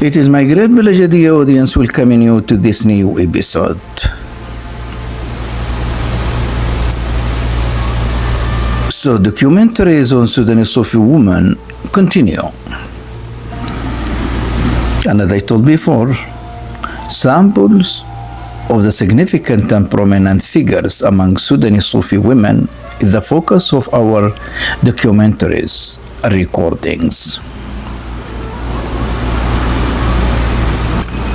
It is my great pleasure, dear audience, welcoming you to this new episode. So, documentaries on Sudanese Sufi women continue. And as I told before, samples of the significant and prominent figures among Sudanese Sufi women is the focus of our documentaries and recordings.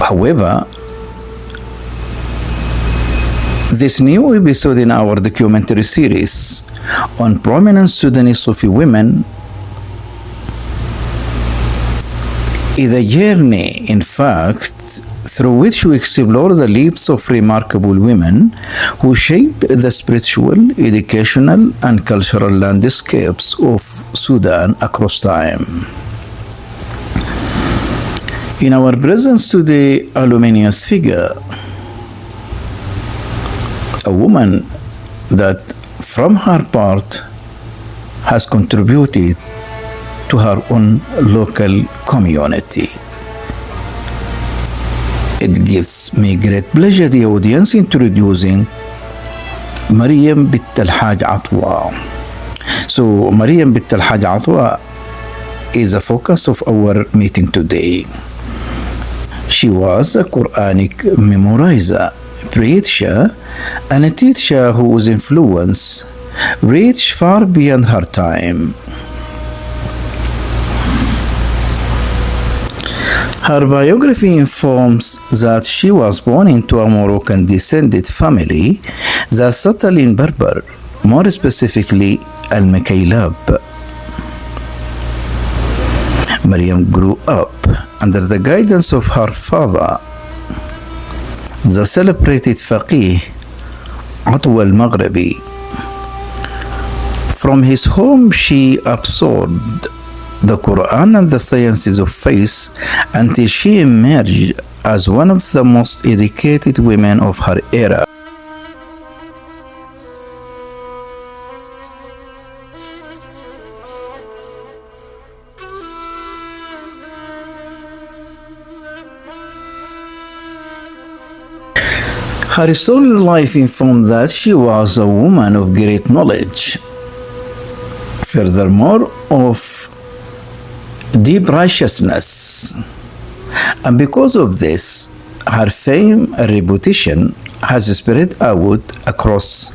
However, this new episode in our documentary series on prominent Sudanese Sufi women is a journey, in fact, through which we explore the lives of remarkable women who shape the spiritual, educational, and cultural landscapes of Sudan across time. In our presence today, a luminous figure, a woman that from her part has contributed to her own local community. It gives me great pleasure, the audience, introducing Maryam bint al-Haj Atwah. So, Maryam bint al-Haj Atwah is the focus of our meeting today. She was a Quranic memorizer, preacher, and a teacher whose influence reached far beyond her time. Her biography informs that she was born into a Moroccan descended family that settled in Berber, more specifically al-Maghrabi. Maryam grew up under the guidance of her father, the celebrated faqih Cطوة al-Maghrabi. From his home, she absorbed the Quran and the sciences of faith until she emerged as one of the most educated women of her era. Her story life informed that she was a woman of great knowledge, furthermore of deep righteousness, and because of this, her fame and reputation has spread out across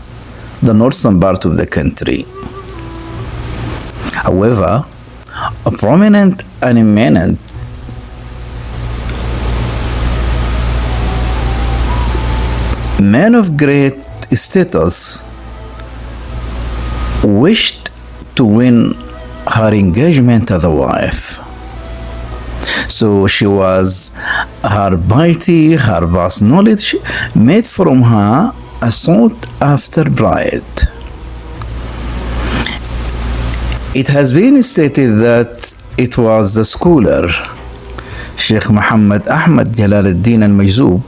the northern part of the country. However, a prominent and eminent man of great status wished to win her engagement as a wife. So she was her piety, her vast knowledge made from her a sought after bride. It has been stated that it was the scholar Sheikh Muhammad Ahmad Jalal al-Din al-Majzoub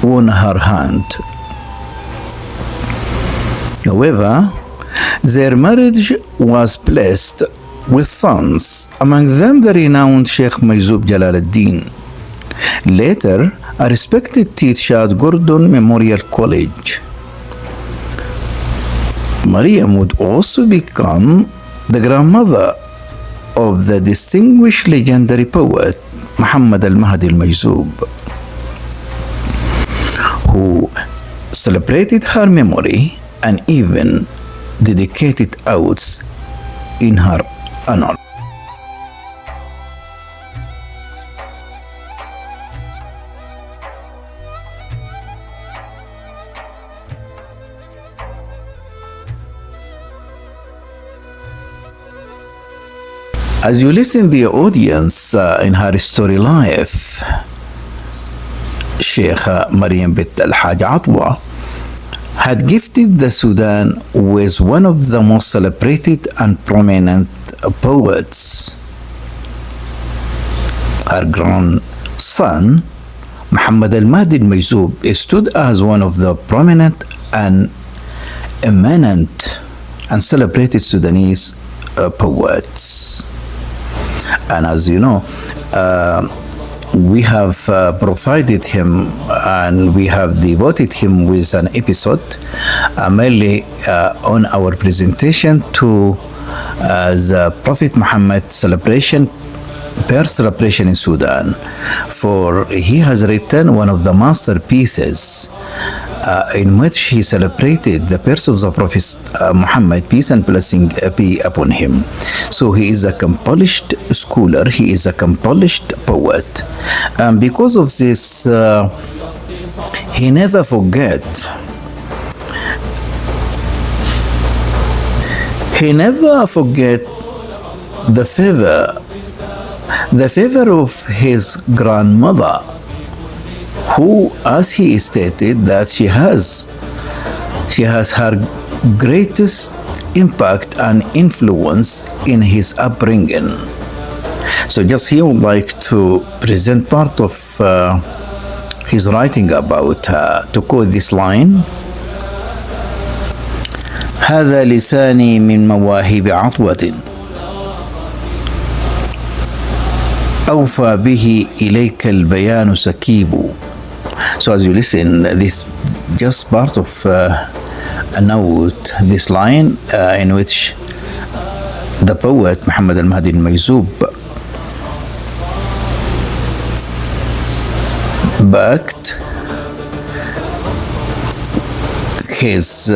won her hand. However, their marriage was blessed with sons, among them the renowned Sheikh Majzoub Jalal al-Din, later a respected teacher at Gordon Memorial College. Maryam would also become the grandmother of the distinguished legendary poet Muhammad al-Mahdi al-Majzoub, who celebrated her memory and even dedicated odes in her honor. As you listen to the audience in her story life, Sheikha Maryam bint al-Haj Atwah had gifted the Sudan with one of the most celebrated and prominent poets. Her grandson, Muhammad al-Mahdi al-Majzoub, stood as one of the prominent and eminent and celebrated Sudanese poets. And as you know, we have provided him and we have devoted him with an episode mainly on our presentation to the Prophet Muhammad celebration, birth celebration in Sudan. For he has written one of the masterpieces in which he celebrated the birth of the Prophet Muhammad, peace and blessing be upon him. So he is a accomplished scholar, he is a accomplished poet. And because of this, he never forget. He never forget the favor of his grandmother, who, as he stated, that she has her greatest impact and influence in his upbringing. So just he would like to present part of his writing about her, to quote this line: هذا لساني من مواهب عطوة أوفى به إليك البيان سكيب. So as you listen, this just part of a note, this line in which the poet Muhammad al-Mahdi al-Mayzoub backed his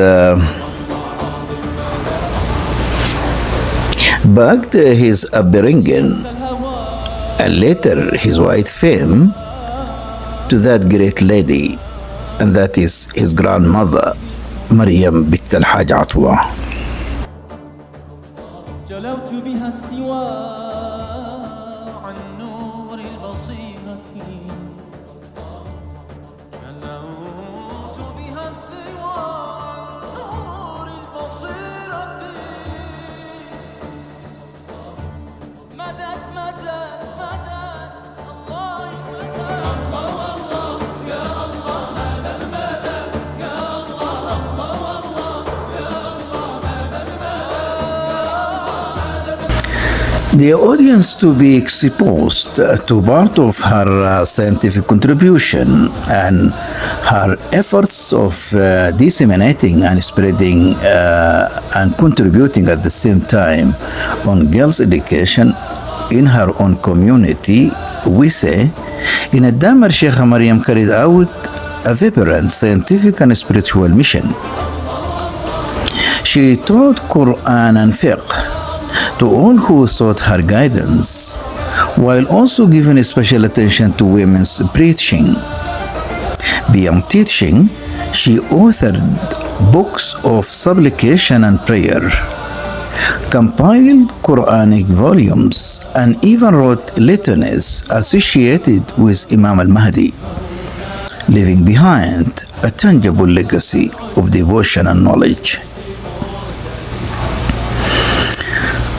upbringing and later his wide fame to that great lady, and that is his grandmother, Maryam bint al-Haj Atwah. The audience to be exposed to part of her scientific contribution and her efforts of disseminating and spreading and contributing at the same time on girls' education in her own community, we say, in Adamar Sheikha Maryam carried out a vibrant scientific and spiritual mission. She taught Quran and fiqh to all who sought her guidance, while also giving special attention to women's preaching. Beyond teaching, she authored books of supplication and prayer, compiled Quranic volumes, and even wrote litanies associated with Imam al-Mahdi, leaving behind a tangible legacy of devotion and knowledge.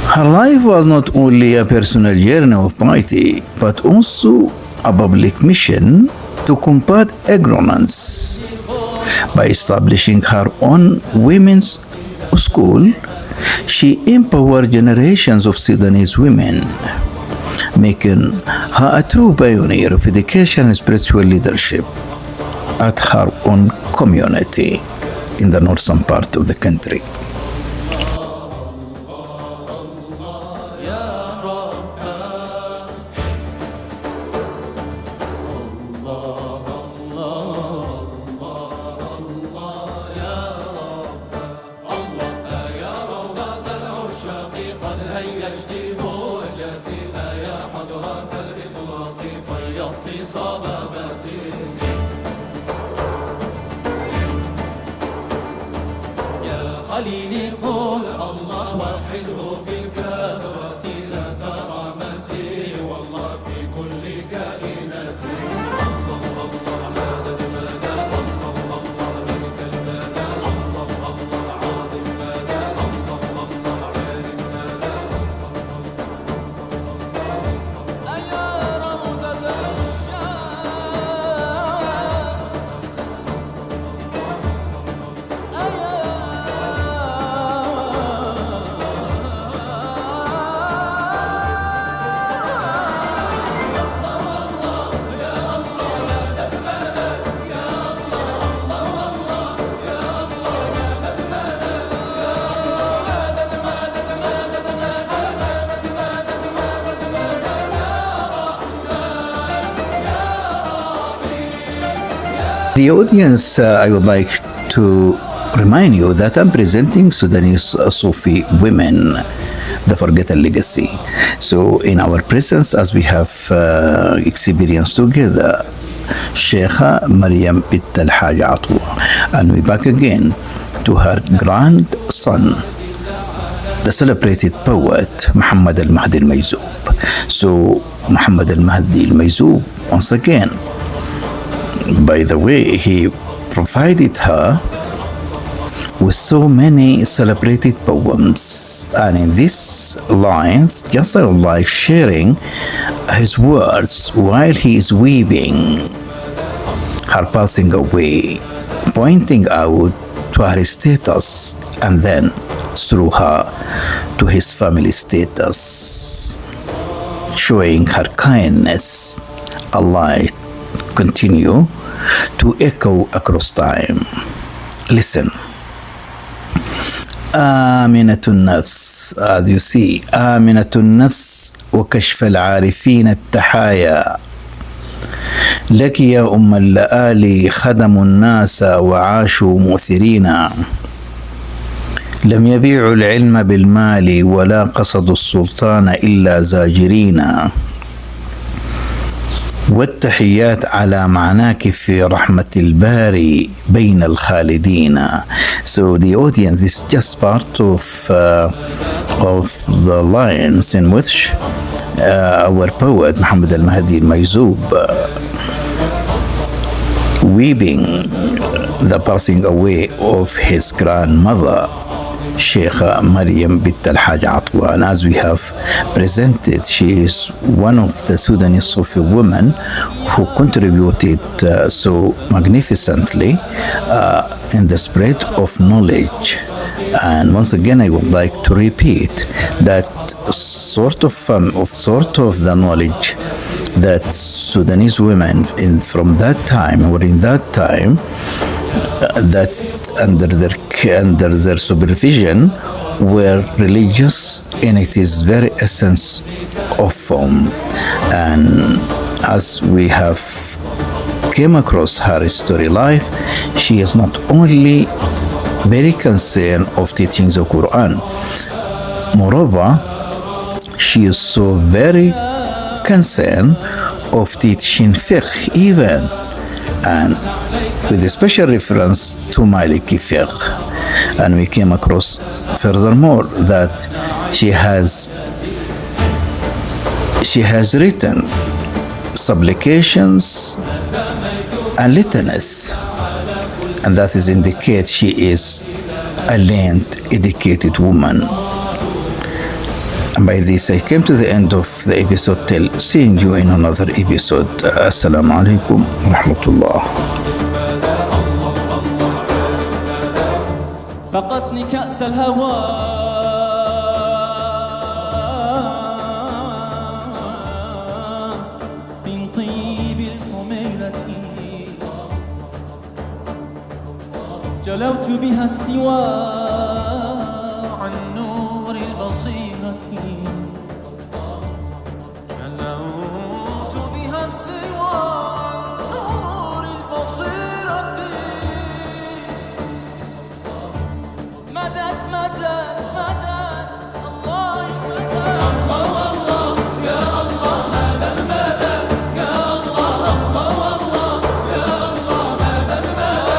Her life was not only a personal journey of piety, but also a public mission to combat ignorance. By establishing her own women's school, she empowered generations of Sudanese women, making her a true pioneer of education and spiritual leadership at her own community in the northern part of the country. خليلي قول الله وحده في الكافرة لا ترى مسيح والله في كل كائنته. الله الله مدد مدد الله الله منك المدد الله الله عظيم مدد الله الله عالم مدد أيا روضة العشاق The audience, I would like to remind you that I'm presenting Sudanese Sufi women, the forgotten legacy. So, in our presence, as we have experienced together, الشيخة مريم بنت الحاج عطوة, and we back again to her grandson, the celebrated poet Muhammad al-Mahdi al-Mayzoub. So Muhammad al-Mahdi al-Mayzoub, once again, by the way, he provided her with so many celebrated poems, and in these lines, just I would like sharing his words while he is weeping her passing away, pointing out to her status and then through her to his family status, showing her kindness. Allah continue to echo across time. Listen. آمنة النفس, as you see, آمنة النفس وكشف العارفين التحايا, لك يا أم اللآلي خدموا الناس وعاشوا مؤثرين, لم يبيعوا العلم بالمال ولا قصدوا السلطان إلا زاجرين, والتحيات على معناك في رحمة الباري بين الخالدين. So the audience is just part of the lines in which our poet Muhammad al-Mahdi al-Mayzoub weeping the passing away of his grandmother الشيخة مريم بنت الحاج عطوة. And as we have presented, she is one of the Sudanese Sufi women who contributed so magnificently in the spread of knowledge. And once again, I would like to repeat that sort of the knowledge that Sudanese women from that time or in that time that under their supervision were religious in its very essence of form. And as we have came across her story life, she is not only very concerned of teaching the Quran, moreover, she is so very concerned of teaching fiqh even, and with a special reference to Maliki fiqh. And we came across furthermore that she has written supplications and litanies, and that is indicate she is a learned, educated woman. And by this I came to the end of the episode till seeing you in another episode. Assalamu alaikum wa rahmatullah. سقتني كأس الهوى من طيب الخميرة جلوت بها السوى عن نور البصيرة جلوت بها السوى عن نور البصيرة مدد مدد مدد الله مدد الله والله يا الله مدد مدد يا الله الله والله يا الله مدد مدد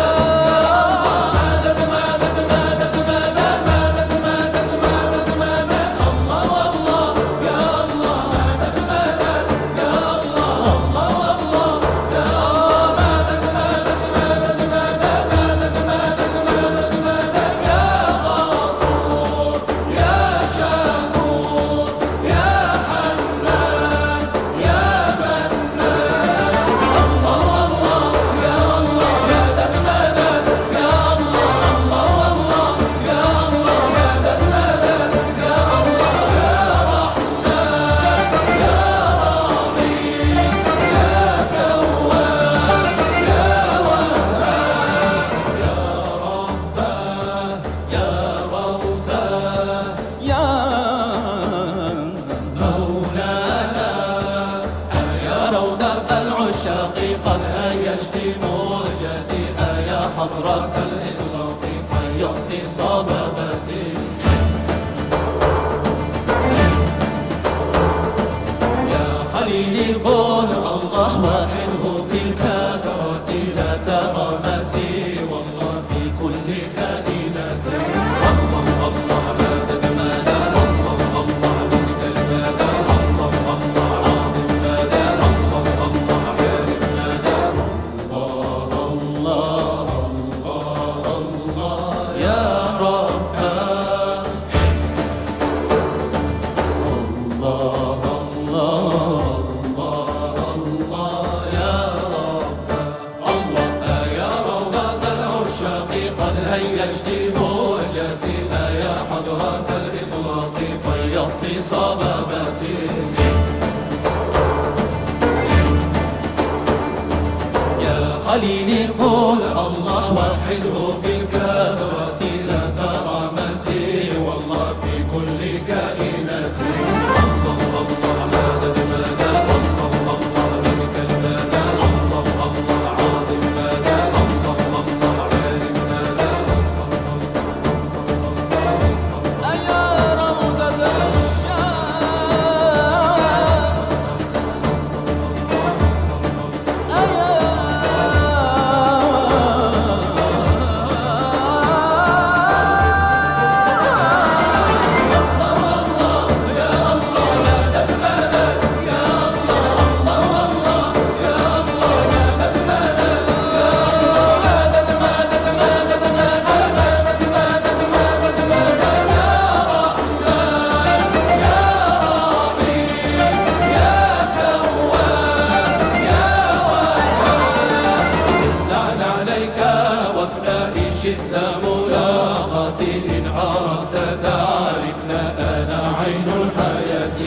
مدد مدد مدد الصبابة. يا خليلي قل الله وحده في الكثرة، لا ترى من سوى الله في كل كائنات. الله الله مدد مدد، الله الله منك المدد، الله الله عظيم مدد، الله الله عالم مدد. أيا روضة الشام، أيا شئت ملاقاتي، إن أردت تعرفنا أنا عين الحياة.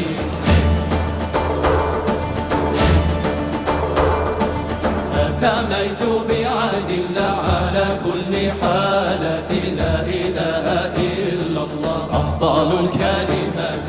سميت بعهد الله على كل حالة، لا إله إلا الله أفضل الكلمات.